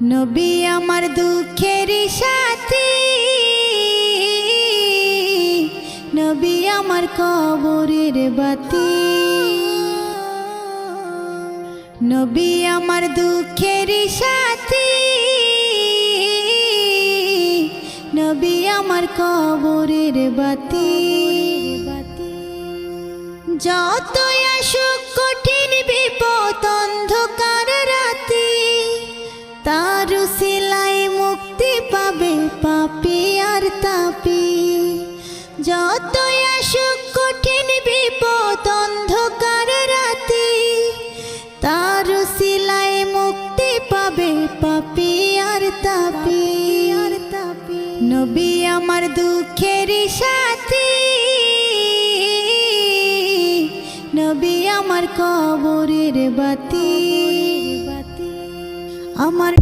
নবী আমার দুঃখের সাথী, নবী আমার কবরের বাতি। নবী আমার দুঃখের সাথী, নবী আমার কবরের বাতি। যতই আসুক কঠিন বিপদ অন্ধকার রাতি, তার উসিলায় মুক্তি পাবে পাপী আর তাপী। যতই আসুক কঠিন বিপদ অন্ধকার রাতি, তার উসিলায় মুক্তি পাবে পাপী আর তাপী। নবী আমার দুঃখের সাথী, নবী আমার কবরের বাতি। আমার